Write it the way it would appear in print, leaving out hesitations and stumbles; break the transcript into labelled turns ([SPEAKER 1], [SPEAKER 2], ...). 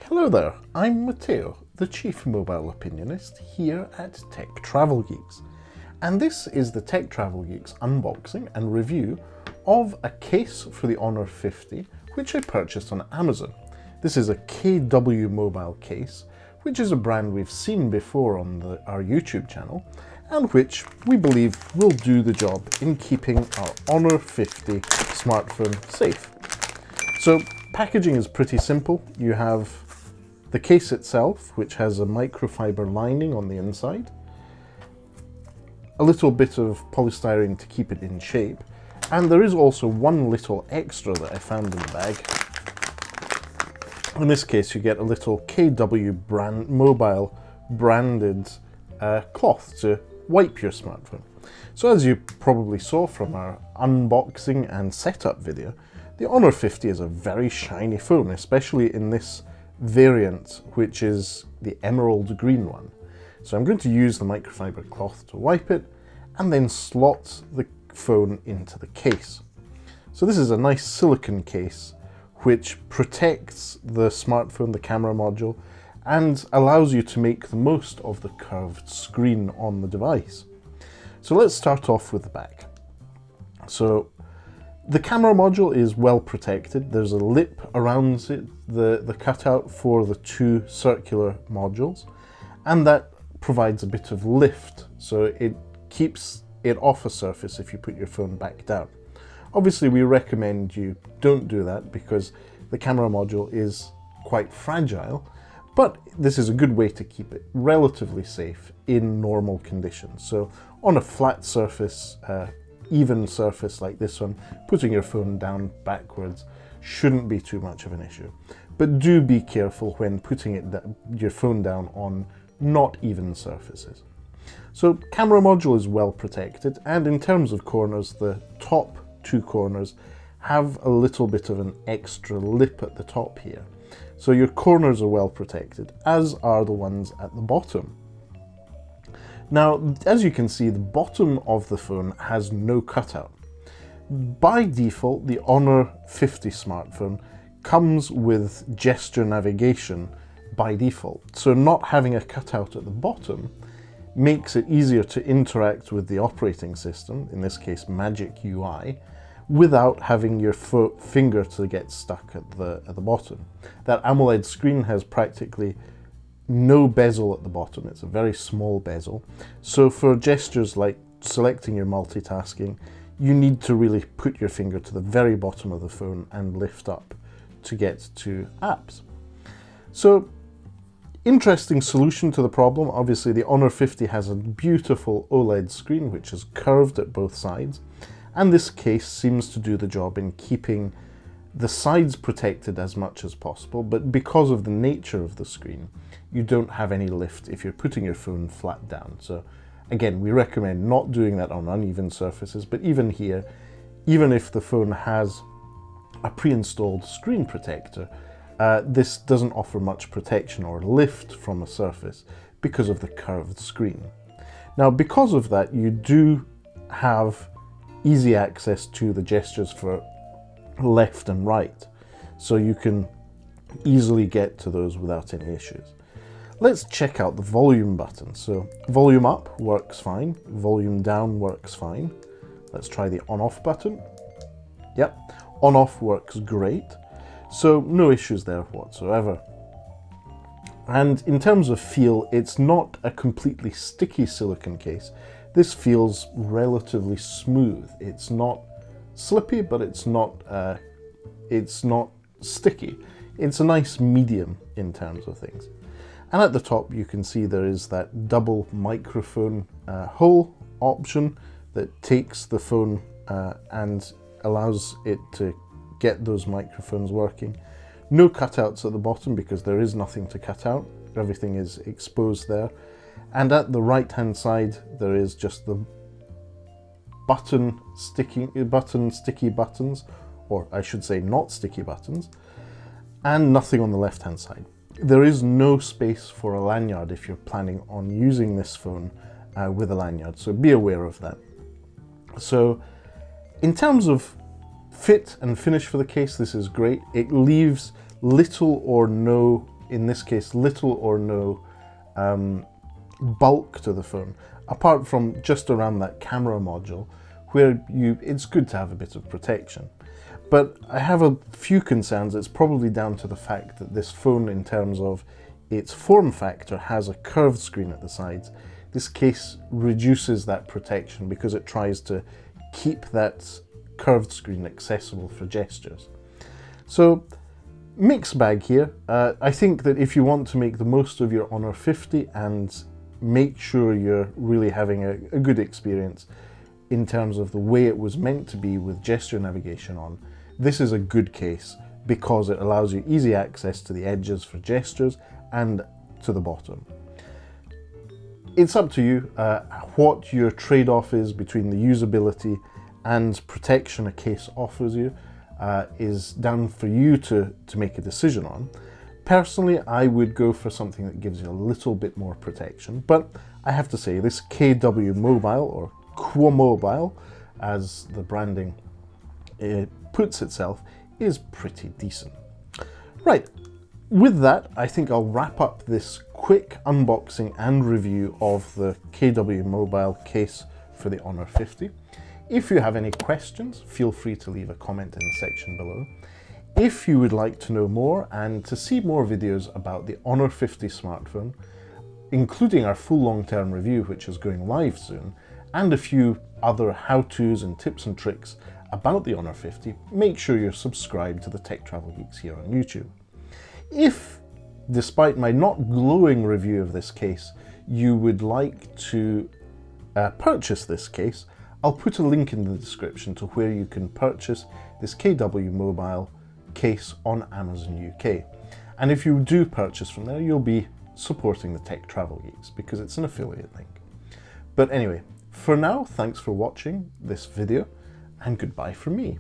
[SPEAKER 1] Hello there, I'm Matteo, the Chief Mobile Opinionist here at Tech Travel Geeks. And this is the Tech Travel Geeks unboxing and review of a case for the Honor 50, which I purchased on Amazon. This is a KWmobile case, which is a brand we've seen before on our YouTube channel, and which we believe will do the job in keeping our Honor 50 smartphone safe. So packaging is pretty simple. You have the case itself, which has a microfiber lining on the inside, a little bit of polystyrene to keep it in shape, and there is also one little extra that I found in the bag. In this case, you get a little KWmobile branded cloth to wipe your smartphone. So as you probably saw from our unboxing and setup video, the Honor 50 is a very shiny phone, especially in this variant, which is the emerald green one. So I'm going to use the microfiber cloth to wipe it and then slot the phone into the case. So this is a nice silicone case which protects the smartphone, the camera module, and allows you to make the most of the curved screen on the device. So let's start off with the back. So the camera module is well protected. There's a lip around it, the cutout for the two circular modules, and that provides a bit of lift, so it keeps it off a surface if you put your phone back down. Obviously, we recommend you don't do that because the camera module is quite fragile, but this is a good way to keep it relatively safe in normal conditions. So on a flat surface, even surface like this one, putting your phone down backwards shouldn't be too much of an issue. But do be careful when putting your phone down on not even surfaces. So camera module is well protected, and in terms of corners, the top two corners have a little bit of an extra lip at the top here. So your corners are well protected, as are the ones at the bottom. Now, as you can see, the bottom of the phone has no cutout. By default, the Honor 50 smartphone comes with gesture navigation by default. So not having a cutout at the bottom makes it easier to interact with the operating system, in this case Magic UI, without having your finger to get stuck at the bottom. That AMOLED screen has practically no bezel at the bottom. It's a very small bezel. So for gestures like selecting your multitasking, you need to really put your finger to the very bottom of the phone and lift up to get to apps. So interesting solution to the problem. Obviously the Honor 50 has a beautiful OLED screen which is curved at both sides, and this case seems to do the job in keeping the sides protected as much as possible, but because of the nature of the screen, you don't have any lift if you're putting your phone flat down. So again, we recommend not doing that on uneven surfaces, but even here, even if the phone has a pre-installed screen protector, this doesn't offer much protection or lift from a surface because of the curved screen. Now, because of that, you do have easy access to the gestures for left and right, so you can easily get to those without any issues. Let's check out the volume button. So volume up works fine, volume down works fine. Let's try the on-off button. Yep, on-off works great, so no issues there whatsoever. And in terms of feel, it's not a completely sticky silicone case. This feels relatively smooth. It's not slippy, but it's not sticky. It's a nice medium in terms of things. And at the top you can see there is that double microphone hole option that takes the phone and allows it to get those microphones working. No cutouts at the bottom because there is nothing to cut out. Everything is exposed there. And at the right hand side there is just the sticky buttons, or I should say not sticky buttons, and nothing on the left hand side. There is no space for a lanyard if you're planning on using this phone with a lanyard, so be aware of that. So in terms of fit and finish for the case, this is great. It leaves little or no in this case, little or no bulk to the phone, apart from just around that camera module, where it's good to have a bit of protection. But I have a few concerns. It's probably down to the fact that this phone, in terms of its form factor, has a curved screen at the sides. This case reduces that protection because it tries to keep that curved screen accessible for gestures. So, mixed bag here. I think that if you want to make the most of your Honor 50 and make sure you're really having a good experience in terms of the way it was meant to be with gesture navigation on, this is a good case because it allows you easy access to the edges for gestures and to the bottom. It's up to you what your trade-off is between the usability and protection a case offers you. Is down for you to make a decision on. Personally, I would go for something that gives you a little bit more protection, but I have to say this KWmobile, or KWmobile as the branding puts itself, is pretty decent. Right, with that, I think I'll wrap up this quick unboxing and review of the KWmobile case for the Honor 50. If you have any questions, feel free to leave a comment in the section below. If you would like to know more and to see more videos about the Honor 50 smartphone, including our full long-term review, which is going live soon, and a few other how-tos and tips and tricks about the Honor 50, make sure you're subscribed to the Tech Travel Geeks here on YouTube. If, despite my not glowing review of this case, you would like to purchase this case, I'll put a link in the description to where you can purchase this KWmobile case on Amazon UK. And if you do purchase from there, you'll be supporting the Tech Travel Geeks because it's an affiliate link. But anyway, for now, thanks for watching this video and goodbye from me.